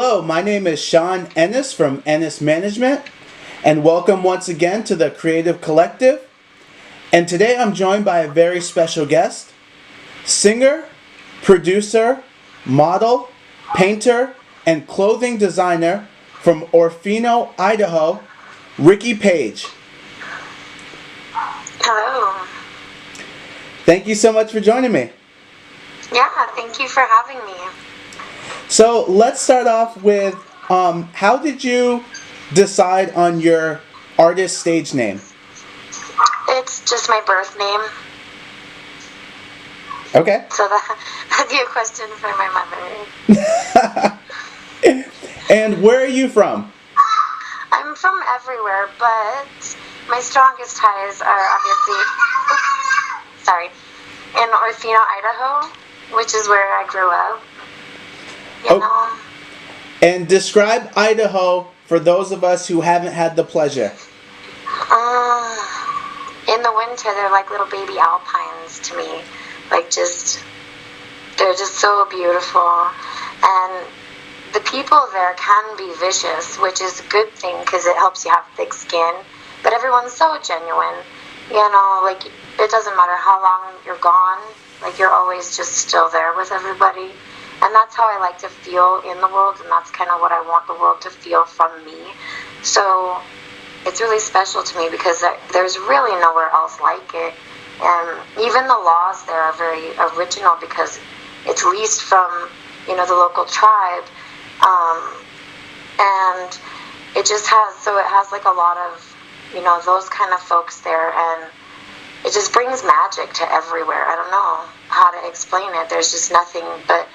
Hello, my name is Sean Ennis from Ennis Management, and welcome once again to the Creative Collective. And today I'm joined by a very special guest, singer, producer, model, painter, and clothing designer from Orfino, Idaho, Ricci Paje. Hello. Thank you so much for joining me. Yeah, thank you for having me. So let's start off with how did you decide on your artist stage name? It's just my birth name. Okay. So that'd be a question for my mother. And where are you from? I'm from everywhere, but my strongest ties are obviously, in Orfino, Idaho, which is where I grew up. You know? And describe Idaho for those of us who haven't had the pleasure. In the winter, they're like little baby alpines to me. They're just so beautiful. And the people there can be vicious, which is a good thing because it helps you have thick skin. But everyone's so genuine. It doesn't matter how long you're gone. You're always just still there with everybody. And that's how I like to feel in the world, and that's kind of what I want the world to feel from me. So it's really special to me because there's really nowhere else like it. And even the laws there are very original because it's leased from, the local tribe. And it just has like a lot of, those kind of folks there, and it just brings magic to everywhere. I don't know how to explain it. There's just nothing but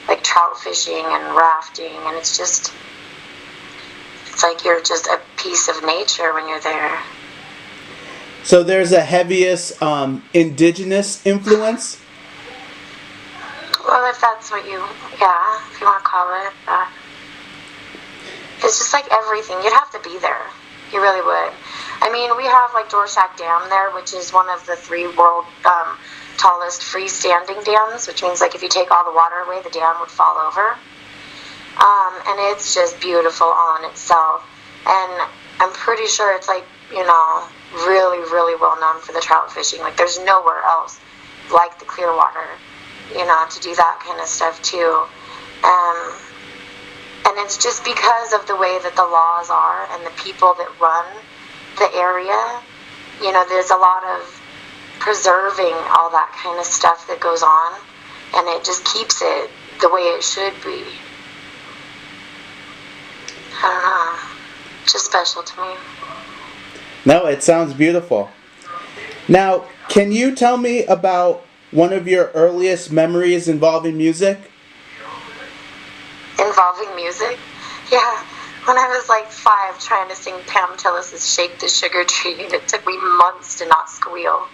like trout fishing and rafting, and it's like you're just a piece of nature when you're there. So there's a heaviest indigenous influence? Well, if that's what if you want to call it that. It's just like everything. You'd have to be there. You really would. I mean, we have like Dorshak Dam there, which is one of the 3 world tallest freestanding dams, which means like if you take all the water away, the dam would fall over. And it's just beautiful all in itself. And I'm pretty sure it's like, really, really well known for the trout fishing. Like there's nowhere else like the Clearwater, to do that kind of stuff too. And it's just because of the way that the laws are and the people that run the area. There's a lot of preserving all that kind of stuff that goes on, and it just keeps it the way it should be. I don't know. It's just special to me. No, it sounds beautiful. Now, can you tell me about one of your earliest memories involving music? Involving music? Yeah. When I was like 5 trying to sing Pam Tillis's Shake the Sugar Tree, and it took me months to not squeal.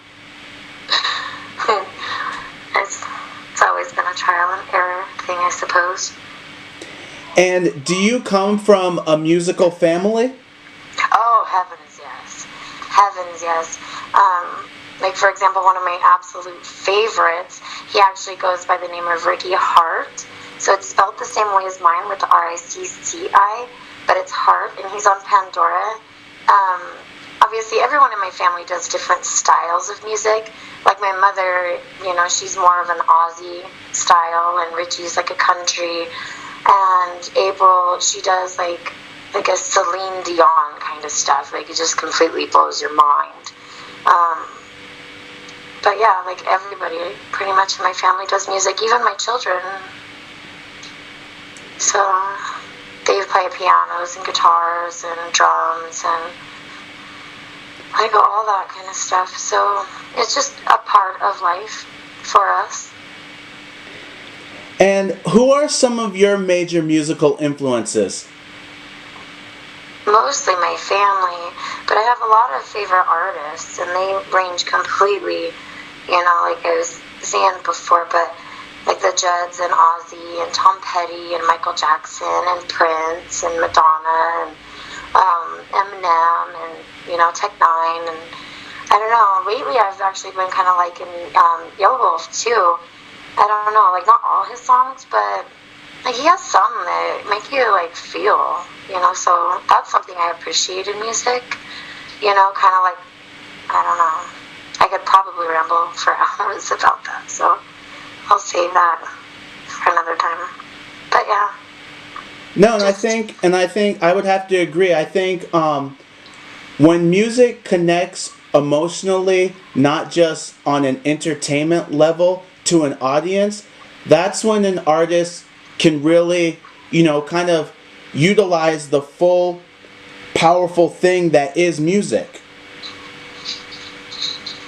It's always been a trial and error thing, I suppose. And do you come from a musical family? Oh, heavens yes. Heavens yes. For example, one of my absolute favorites, he actually goes by the name of Ricky Hart. So it's spelled the same way as mine with the R-I-C-C-I, but it's Hart, and he's on Pandora. Obviously, everyone in my family does different styles of music. Like my mother, she's more of an Aussie style, and Richie's like a country. And April, she does like a Celine Dion kind of stuff. Like it just completely blows your mind. But yeah, like everybody pretty much in my family does music, even my children. So they play pianos and guitars and drums and all that kind of stuff. So it's just a part of life for us. And who are some of your major musical influences? Mostly my family, but I have a lot of favorite artists, and they range completely, like I was saying before, but like the Judds and Ozzy and Tom Petty and Michael Jackson and Prince and Madonna and Eminem and, Tech Nine, and I don't know, lately I've actually been kind of liking Yellow Wolf too. I don't know, like not all his songs, but Like, he has some that make you, like, feel, you know, so that's something I appreciate in music, you know, kind of like, I don't know, I could probably ramble for hours about that, so I'll save that for another time, but yeah. No, and I think I would have to agree. I think when music connects emotionally, not just on an entertainment level to an audience, that's when an artist can really, you know, kind of utilize the full powerful thing that is music.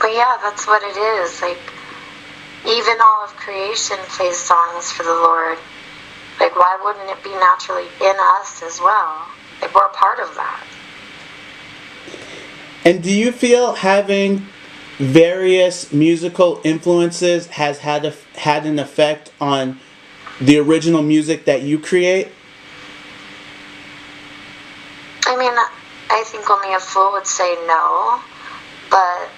But yeah, that's what it is. Like, even all of creation plays songs for the Lord. Like, why wouldn't it be naturally in us as well? Like, we're a part of that. And do you feel having various musical influences has had an effect on the original music that you create? I mean, I think only a fool would say no, but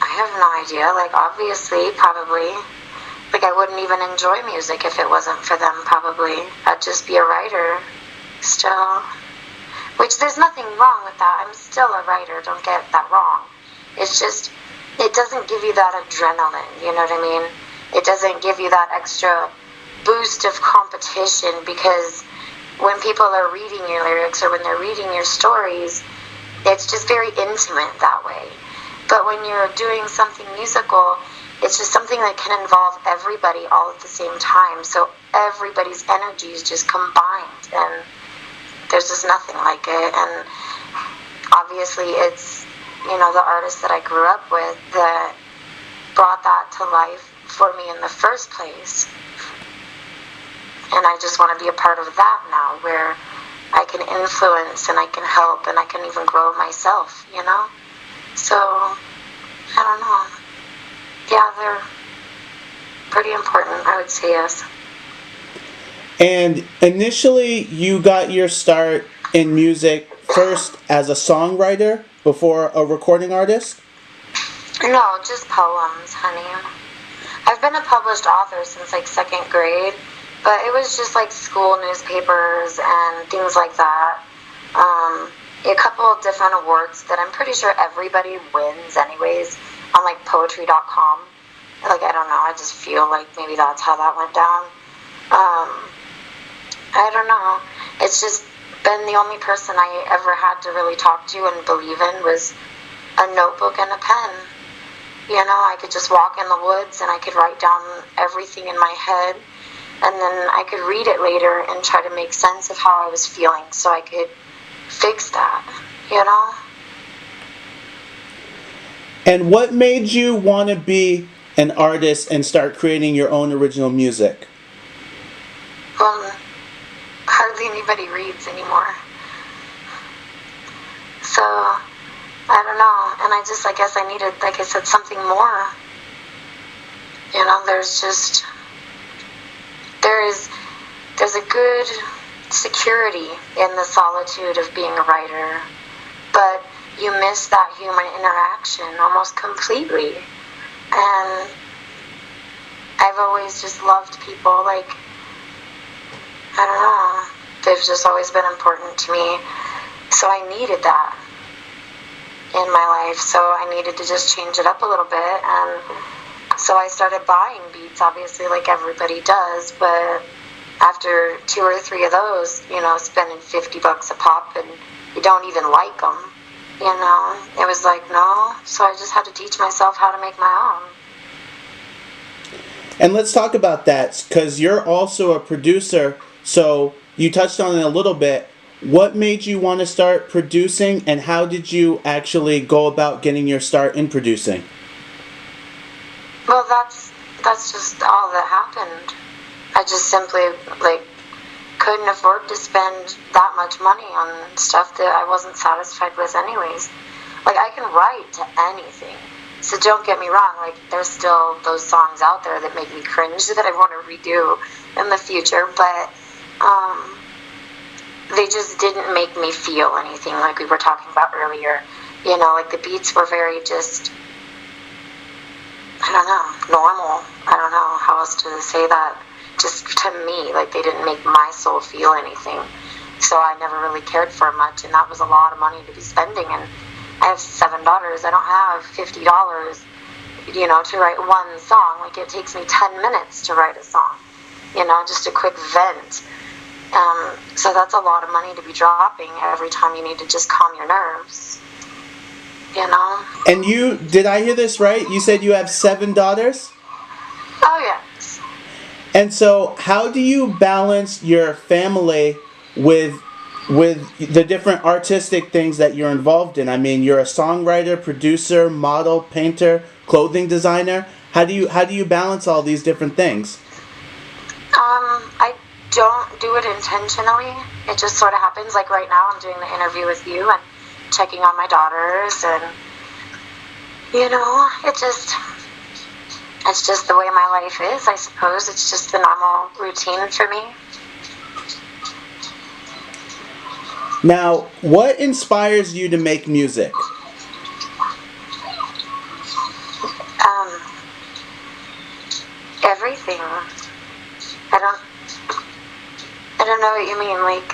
I have no idea. Like, obviously, probably. Like, I wouldn't even enjoy music if it wasn't for them, probably. I'd just be a writer still. Which, there's nothing wrong with that. I'm still a writer, don't get that wrong. It's just, it doesn't give you that adrenaline, you know what I mean? It doesn't give you that extra boost of competition, because when people are reading your lyrics or when they're reading your stories, it's just very intimate that way. But when you're doing something musical, it's just something that can involve everybody all at the same time. So everybody's energy is just combined, and there's just nothing like it. And obviously it's, you know, the artists that I grew up with that brought that to life for me in the first place. And I just want to be a part of that now, where I can influence and I can help and I can even grow myself, you know? So, I don't know. Yeah, they're pretty important, I would say, yes. And initially, you got your start in music first as a songwriter before a recording artist? No, just poems, honey. I've been a published author since like second grade, but it was just like school newspapers and things like that. A couple of different awards that I'm pretty sure everybody wins anyways on like poetry.com. Like, I don't know, I just feel like maybe that's how that went down. I don't know. It's just been the only person I ever had to really talk to and believe in was a notebook and a pen. You know, I could just walk in the woods and I could write down everything in my head, and then I could read it later and try to make sense of how I was feeling so I could fix that, you know? And what made you want to be an artist and start creating your own original music? Well, hardly anybody reads anymore. So, I don't know. And I guess I needed, like I said, something more. You know, there's a good security in the solitude of being a writer, but you miss that human interaction almost completely. And I've always just loved people. Like, I don't know, they've just always been important to me. So I needed that in my life. So I needed to just change it up a little bit. And so I started buying beats, obviously, like everybody does. But after 2 or 3 of those, you know, spending $50 a pop and you don't even like them, you know, it was like, no. So I just had to teach myself how to make my own. And let's talk about that, because you're also a producer, so you touched on it a little bit. What made you want to start producing, and how did you actually go about getting your start in producing? Well, that's just all that happened. I just simply, like, couldn't afford to spend that much money on stuff that I wasn't satisfied with anyways. Like, I can write to anything. So don't get me wrong, like, there's still those songs out there that make me cringe that I want to redo in the future, but they just didn't make me feel anything, like we were talking about earlier. You know, like, the beats were very just, I don't know, normal. I don't know how else to say that. just to me, like they didn't make my soul feel anything. So I never really cared for much, and that was a lot of money to be spending. And I have 7 daughters. I don't have $50, to write one song. Like, it takes me 10 minutes to write a song, just a quick vent. So that's a lot of money to be dropping every time you need to just calm your nerves, And did I hear this right? You said you have 7 daughters? Oh, yes. And so how do you balance your family with the different artistic things that you're involved in? I mean, you're a songwriter, producer, model, painter, clothing designer. How do you balance all these different things? I don't do it intentionally. It just sort of happens. Like right now, I'm doing the interview with you and checking on my daughters, and it's just the way my life is, I suppose. It's just the normal routine for me. Now, what inspires you to make music? Everything. I don't know what you mean. Like,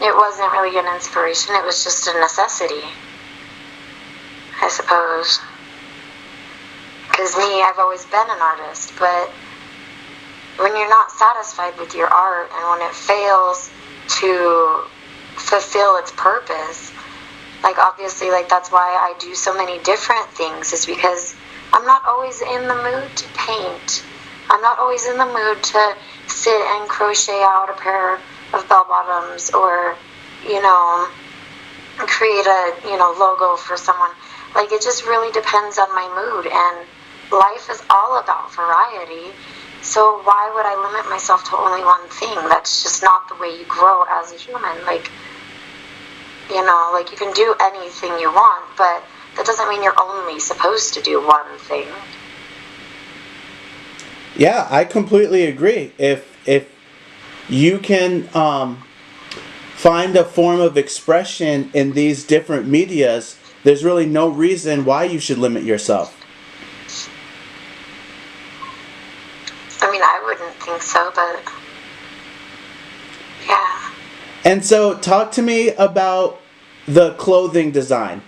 it wasn't really an inspiration. It was just a necessity, I suppose. Because me, I've always been an artist, but when you're not satisfied with your art and when it fails to fulfill its purpose, like obviously, like that's why I do so many different things, is because I'm not always in the mood to paint. I'm not always in the mood to sit and crochet out a pair of bell bottoms or, create a, logo for someone. Like, it just really depends on my mood, and life is all about variety. So why would I limit myself to only one thing? That's just not the way you grow as a human. Like, you can do anything you want, but that doesn't mean you're only supposed to do one thing. Yeah, I completely agree. If you can find a form of expression in these different medias, there's really no reason why you should limit yourself. I mean, I wouldn't think so, but yeah. And so, talk to me about the clothing design.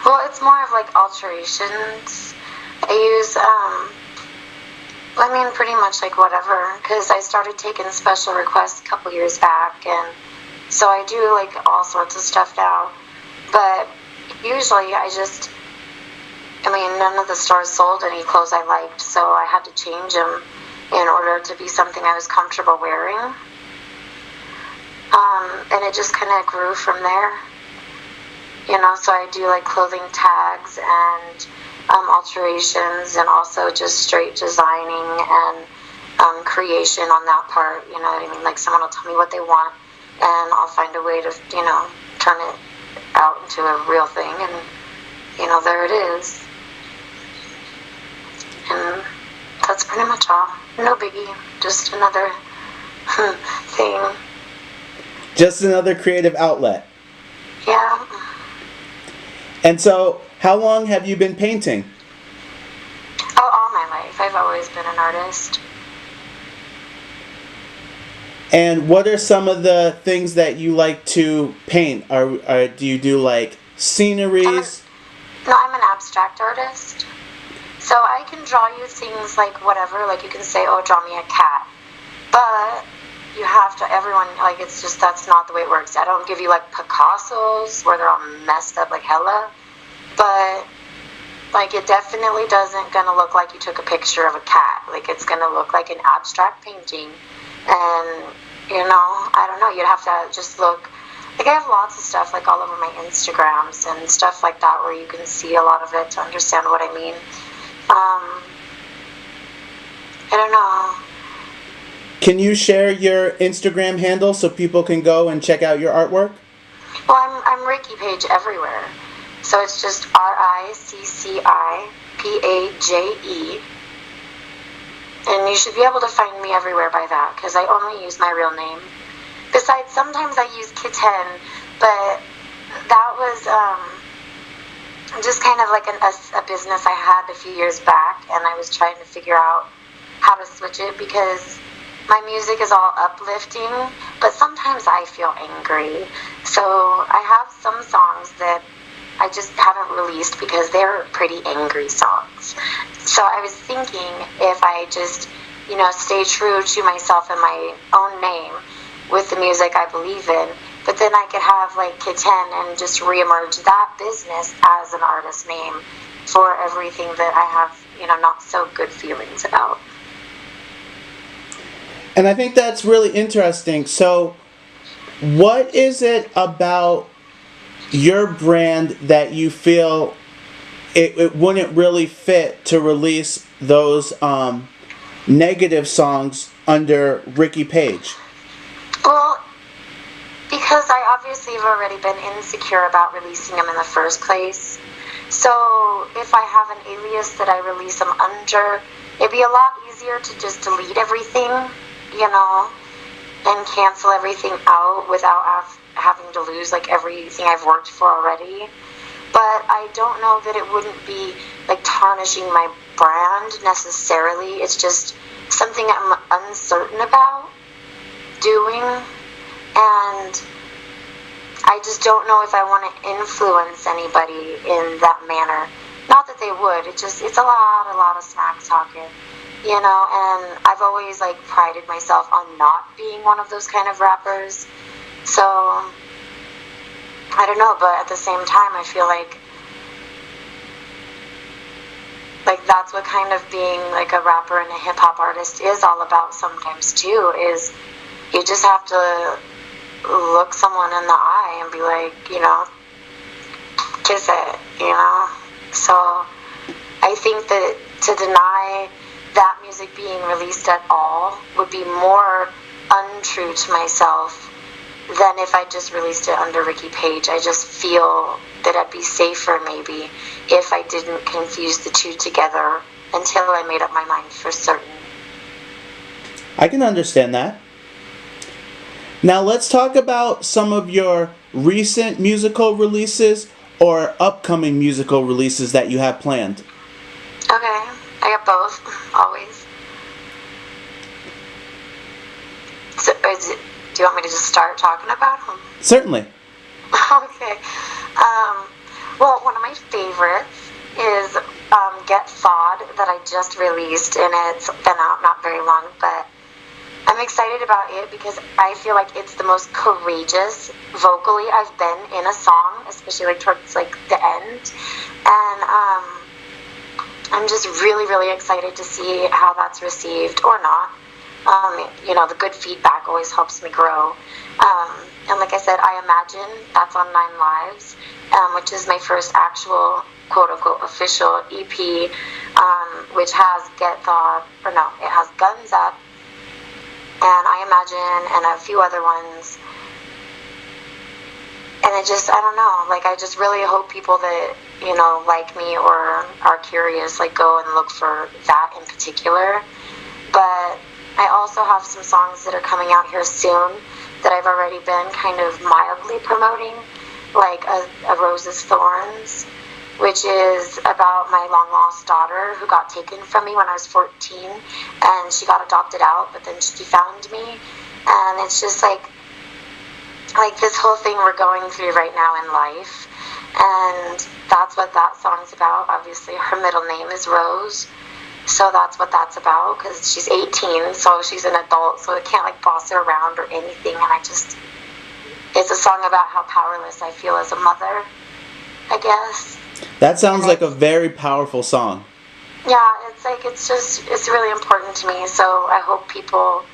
Well, it's more of like alterations. I use, pretty much like whatever, because I started taking special requests a couple years back, and so I do like all sorts of stuff now. But usually none of the stores sold any clothes I liked, so I had to change them in order to be something I was comfortable wearing. And it just kind of grew from there. So I do like clothing tags and alterations, and also just straight designing and creation on that part. You know what I mean? Like, someone will tell me what they want, and I'll find a way to, turn it out into a real thing, and, there it is. And that's pretty much all. No biggie. Just another thing. Just another creative outlet. Yeah. And so, how long have you been painting? Oh, all my life. I've always been an artist. And what are some of the things that you like to paint? Do you do like sceneries? I'm an abstract artist. So I can draw you things like whatever. Like, you can say, oh, draw me a cat. But you have to, it's just, that's not the way it works. I don't give you like Picassos where they're all messed up like hella. But, like, it definitely doesn't gonna look like you took a picture of a cat. Like, it's gonna look like an abstract painting. And, I don't know, you'd have to just look. Like, I have lots of stuff, like, all over my Instagrams and stuff like that, where you can see a lot of it to understand what I mean. I don't know. Can you share your Instagram handle so people can go and check out your artwork? Well, I'm Ricci Paje everywhere. So it's just RICCIPAJE. And you should be able to find me everywhere by that, because I only use my real name. Besides, sometimes I use Kitten, but that was just kind of like a business I had a few years back, and I was trying to figure out how to switch it, because my music is all uplifting, but sometimes I feel angry. So I have some songs that I just haven't released because they're pretty angry songs. So I was thinking if I just, stay true to myself and my own name with the music I believe in, but then I could have like Kitten and just reemerge that business as an artist name for everything that I have, not so good feelings about. And I think that's really interesting. So, what is it about your brand that you feel it wouldn't really fit to release those negative songs under Ricci Paje? Well, because I obviously have already been insecure about releasing them in the first place. So if I have an alias that I release them under, it'd be a lot easier to just delete everything, and cancel everything out without having to lose like everything I've worked for already. But I don't know that it wouldn't be like tarnishing my brand necessarily. It's just something I'm uncertain about doing, and I just don't know if I want to influence anybody in that manner. Not that they would. It's a lot of smack talking, and I've always like prided myself on not being one of those kind of rappers. So I don't know, but at the same time I feel like that's what kind of being like a rapper and a hip hop artist is all about sometimes too, is you just have to look someone in the eye and be like, kiss it, So I think that to deny that music being released at all would be more untrue to myself than if I just released it under Ricci Paje. I just feel that I'd be safer maybe if I didn't confuse the two together until I made up my mind for certain. I can understand that. Now let's talk about some of your recent musical releases or upcoming musical releases that you have planned. Okay, I got both, always. So, do you want me to just start talking about them? Certainly. Okay. Well, one of my favorites is Get Thawed that I just released, and it's been out not very long, but I'm excited about it because I feel like it's the most courageous vocally I've been in a song, especially like towards like the end. And I'm just really, really excited to see how that's received or not. The good feedback always helps me grow. And like I said, I Imagine, that's on 9 Lives, which is my first actual quote-unquote official EP, which has it has Guns Up, and I Imagine, and a few other ones. And I don't know, like I just really hope people that, like me or are curious, like go and look for that in particular. But I also have some songs that are coming out here soon that I've already been kind of mildly promoting, like a Rose's Thorns, which is about my long-lost daughter who got taken from me when I was 14, and she got adopted out, but then she found me, and it's just like this whole thing we're going through right now in life, and that's what that song's about. Obviously, her middle name is Rose, so that's what that's about, because she's 18, so she's an adult, so it can't like boss her around or anything, and it's a song about how powerless I feel as a mother, I guess. That sounds like a very powerful song. Yeah, it's really important to me, so I hope people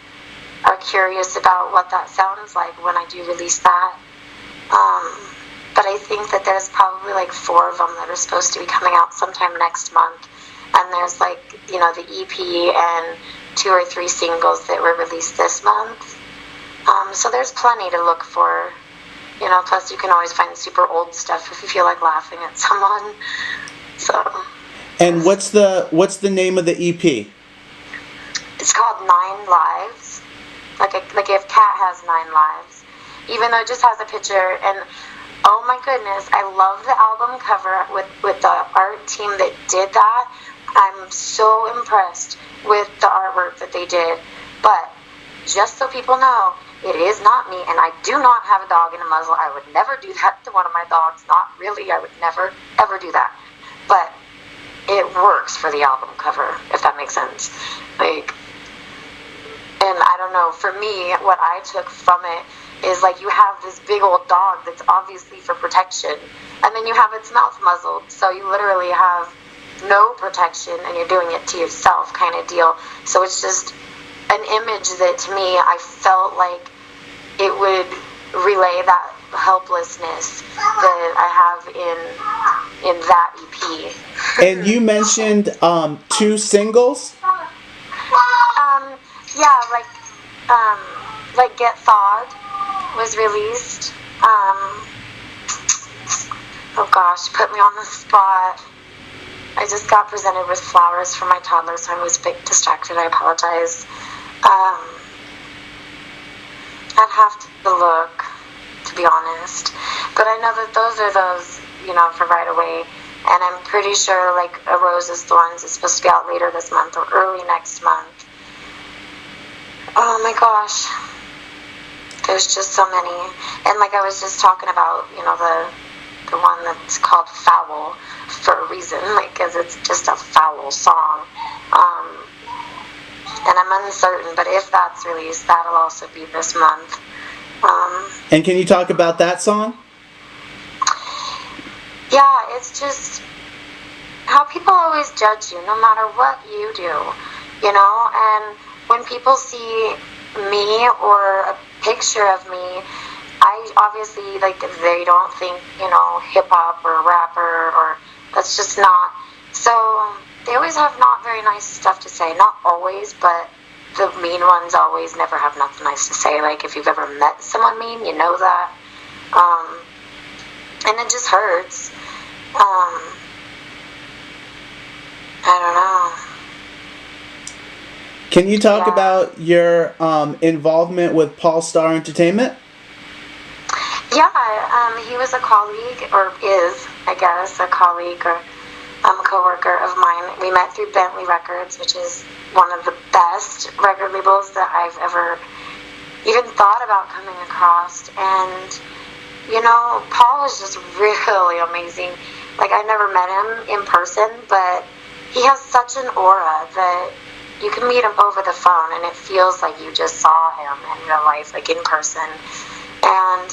are curious about what that sounds like when I do release that. But I think that there's probably like 4 of them that are supposed to be coming out sometime next month, and there's like, the EP and 2 or 3 singles that were released this month. So there's plenty to look for. Plus you can always find super old stuff if you feel like laughing at someone. So. And what's the name of the EP? It's called 9 Lives. Like if Cat has 9 lives. Even though it just has a picture, and oh my goodness, I love the album cover with the art team that did that. I'm so impressed with the artwork that they did. But just so people know, it is not me, and I do not have a dog in a muzzle. I would never do that to one of my dogs. Not really. I would never, ever do that. But it works for the album cover, if that makes sense. Like, and I don't know, for me, what I took from it is, like, you have this big old dog that's obviously for protection, and then you have its mouth muzzled, so you literally have no protection, and you're doing it to yourself kind of deal. So it's just an image that, to me, I felt like it would relay that helplessness that I have in that EP. And you mentioned 2 singles? Yeah, like Get Thawed was released. Oh gosh, put me on the spot. I just got presented with flowers for my toddler, so I was a bit distracted. I apologize. I'd have to look, to be honest. But I know that those are those, for right away. And I'm pretty sure, like, A Rose is Thorns is supposed to be out later this month or early next month. Oh my gosh. There's just so many. And like I was just talking about, the one that's called Foul for a reason, like, because it's just a foul song. And I'm uncertain, but if that's released, that'll also be this month. And can you talk about that song? Yeah, it's just how people always judge you, no matter what you do, and when people see me or a picture of me, I obviously, like, they don't think, hip-hop or rapper, or that's just not. So they always have not very nice stuff to say. Not always, but the mean ones always never have nothing nice to say. Like, if you've ever met someone mean, you know that. And it just hurts. I don't know. Can you talk about your involvement with Paul Star Entertainment? Yeah, he was a colleague, or is, I guess, a colleague or co-worker of mine. We met through Bentley Records, which is one of the best record labels that I've ever even thought about coming across. And, Paul is just really amazing. Like, I never met him in person, but he has such an aura that you can meet him over the phone and it feels like you just saw him in real life, like in person. And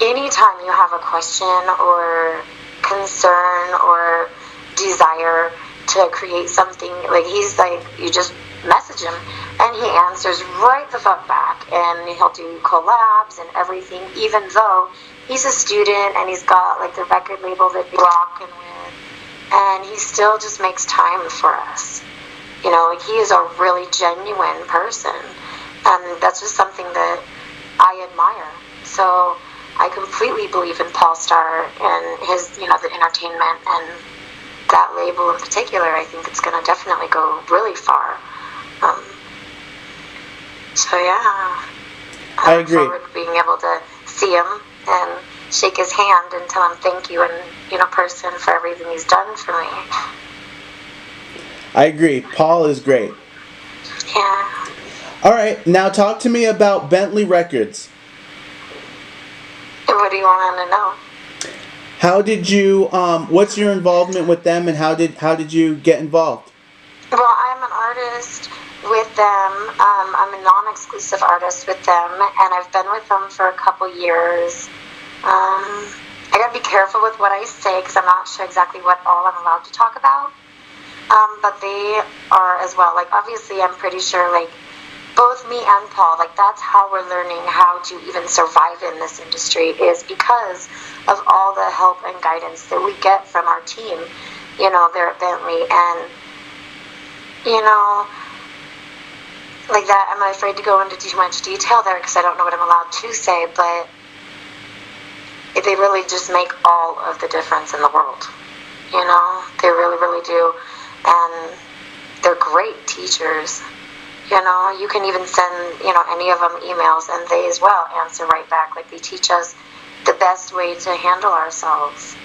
anytime you have a question or concern or desire to create something, like, he's like, you just message him and he answers right the fuck back, and he'll do collabs and everything, even though he's a student and he's got, like, the record label that he's rocking with, and he still just makes time for us. Like, he is a really genuine person, and that's just something that I admire. So I completely believe in Paul Star and his, the entertainment and that label in particular. I think it's going to definitely go really far. So yeah, I agree. look forward to being able to see him and shake his hand and tell him thank you in person for everything he's done for me. I agree. Paul is great. Yeah. All right, now talk to me about Bentley Records. What do you want to know? How did you? What's your involvement with them, and how did you get involved? Well, I'm an artist with them. I'm a non-exclusive artist with them, and I've been with them for a couple years. I gotta be careful with what I say because I'm not sure exactly what all I'm allowed to talk about. But they are as well. Like, obviously, I'm pretty sure, like, both me and Paul, like, that's how we're learning how to even survive in this industry, is because of all the help and guidance that we get from our team, there at Bentley. And, like that, I'm afraid to go into too much detail there because I don't know what I'm allowed to say, but they really just make all of the difference in the world. They really, really do. And they're great teachers. You can even send, any of them emails, and they as well answer right back. Like, they teach us the best way to handle ourselves,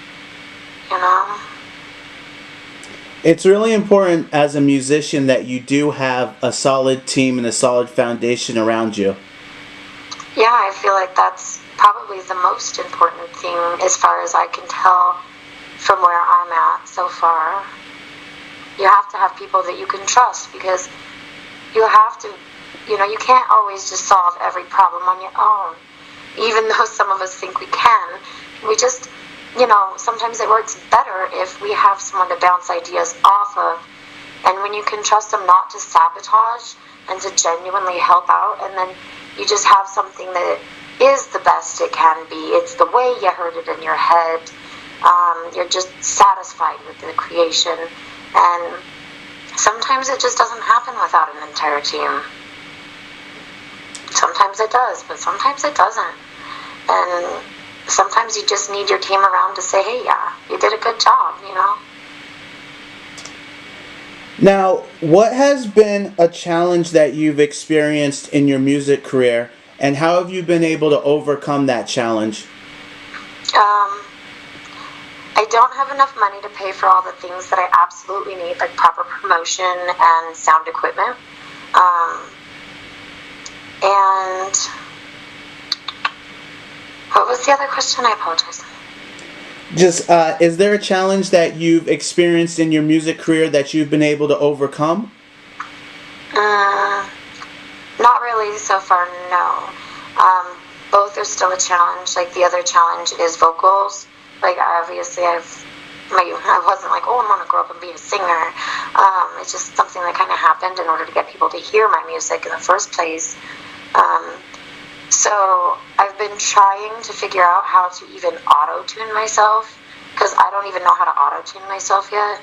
It's really important as a musician that you do have a solid team and a solid foundation around you. Yeah, I feel like that's probably the most important thing as far as I can tell from where I'm at so far. You have to have people that you can trust, because you have to, you can't always just solve every problem on your own. Even though some of us think we can, we just, sometimes it works better if we have someone to bounce ideas off of. And when you can trust them not to sabotage and to genuinely help out, and then you just have something that is the best it can be. It's the way you heard it in your head. You're just satisfied with the creation. And sometimes it just doesn't happen without an entire team. Sometimes it does, but sometimes it doesn't. And sometimes you just need your team around to say, hey, yeah, you did a good job, Now, what has been a challenge that you've experienced in your music career, and how have you been able to overcome that challenge? I don't have enough money to pay for all the things that I absolutely need, like proper promotion and sound equipment. And what was the other question? I apologize. Just, is there a challenge that you've experienced in your music career that you've been able to overcome? Not really so far, no. Both are still a challenge. Like, the other challenge is vocals. Like, obviously I wasn't like, oh, I'm going to grow up and be a singer. It's just something that kind of happened in order to get people to hear my music in the first place. So I've been trying to figure out how to even auto-tune myself, because I don't even know how to auto-tune myself yet.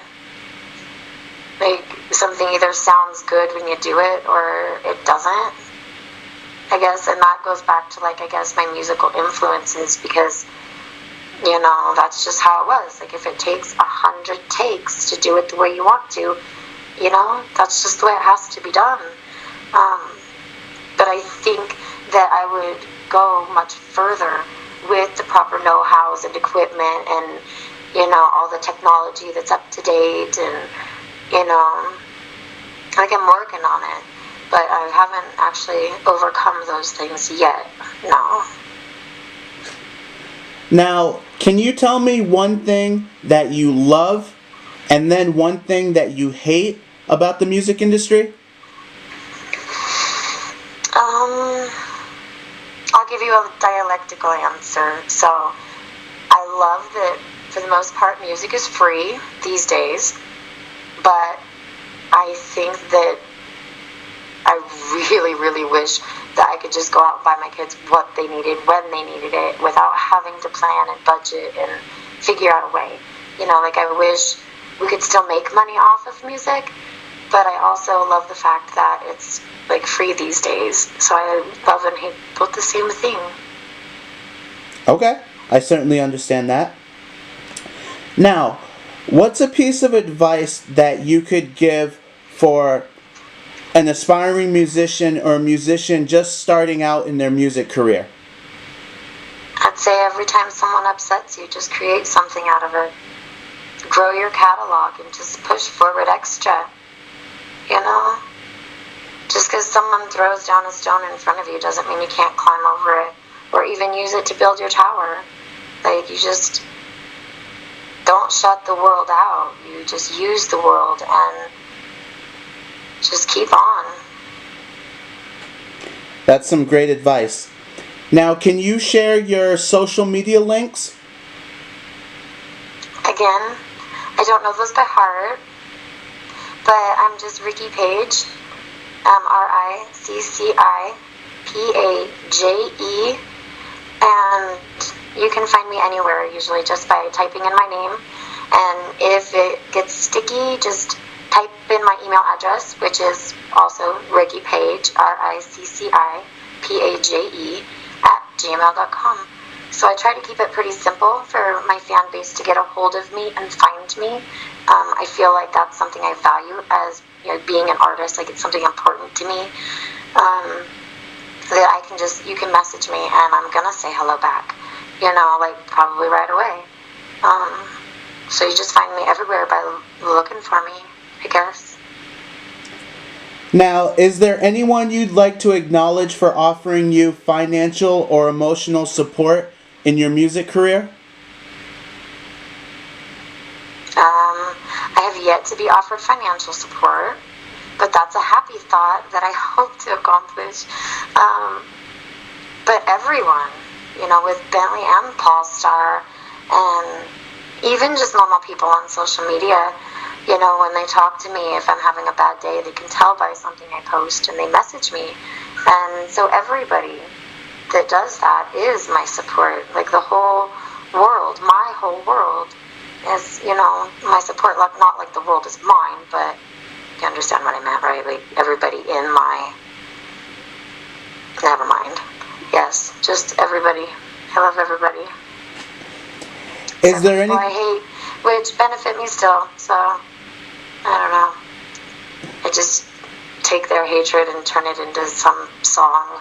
Like, something either sounds good when you do it or it doesn't, I guess. And that goes back to, like, I guess my musical influences, because that's just how it was. Like, if it takes 100 takes to do it the way you want to, that's just the way it has to be done. But I think that I would go much further with the proper know-hows and equipment and, all the technology that's up to date, and, like, I'm working on it, but I haven't actually overcome those things yet, no. Now, can you tell me one thing that you love and then one thing that you hate about the music industry? I'll give you a dialectical answer. So, I love that for the most part music is free these days, but I think that I really, really wish that I could just go out and buy my kids what they needed when they needed it without having to plan and budget and figure out a way. Like, I wish we could still make money off of music, but I also love the fact that it's, like, free these days. So I love and hate both the same thing. Okay, I certainly understand that. Now, what's a piece of advice that you could give for an aspiring musician or a musician just starting out in their music career? I'd say every time someone upsets you, just create something out of it. Grow your catalog and just push forward extra. Just because someone throws down a stone in front of you doesn't mean you can't climb over it or even use it to build your tower. Like, you just don't shut the world out. You just use the world and just keep on. That's some great advice. Now, can you share your social media links? Again, I don't know those by heart, but I'm just Ricci Paje, RICCIPAJE, and you can find me anywhere, usually just by typing in my name. And if it gets sticky, just type in my email address, which is also Ricci Paje, RICCIPAJE, @gmail.com. So I try to keep it pretty simple for my fan base to get a hold of me and find me. I feel like that's something I value as being an artist. Like, it's something important to me. That you can message me and I'm gonna say hello back. Like, probably right away. So you just find me everywhere by looking for me, I guess. Now, is there anyone you'd like to acknowledge for offering you financial or emotional support in your music career? I have yet to be offered financial support, but that's a happy thought that I hope to accomplish. But everyone, with Bentley and Paul Star, and even just normal people on social media, when they talk to me, if I'm having a bad day, they can tell by something I post and they message me. And so everybody that does that is my support. Like the whole world, my whole world is, my support. Not like the world is mine, but you understand what I meant, right? Like everybody in my, never mind. Yes, just everybody. I love everybody. Is there any... I hate, which benefit me still, so I don't know. I just take their hatred and turn it into some song.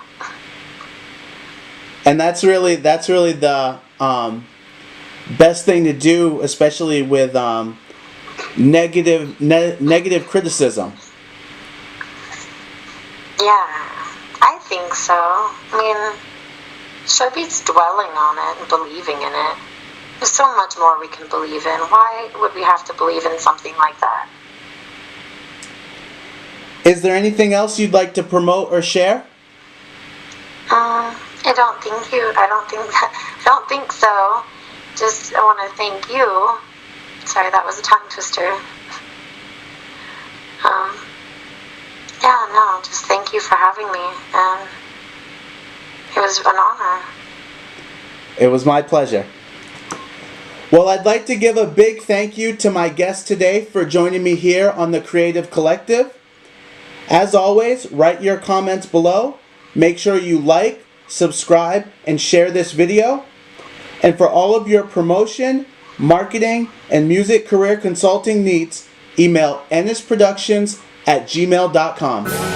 And that's really the best thing to do, especially with negative criticism. Yeah, I think so. I mean, should be dwelling on it and believing in it. There's so much more we can believe in. Why would we have to believe in something like that? Is there anything else you'd like to promote or share? I don't think so. Just I want to thank you. Sorry, that was a tongue twister. Just thank you for having me, and it was an honor. It was my pleasure. Well, I'd like to give a big thank you to my guest today for joining me here on the Creative Collective. As always, write your comments below. Make sure you like, subscribe, and share this video. And for all of your promotion, marketing, and music career consulting needs, email ennisproductions@gmail.com.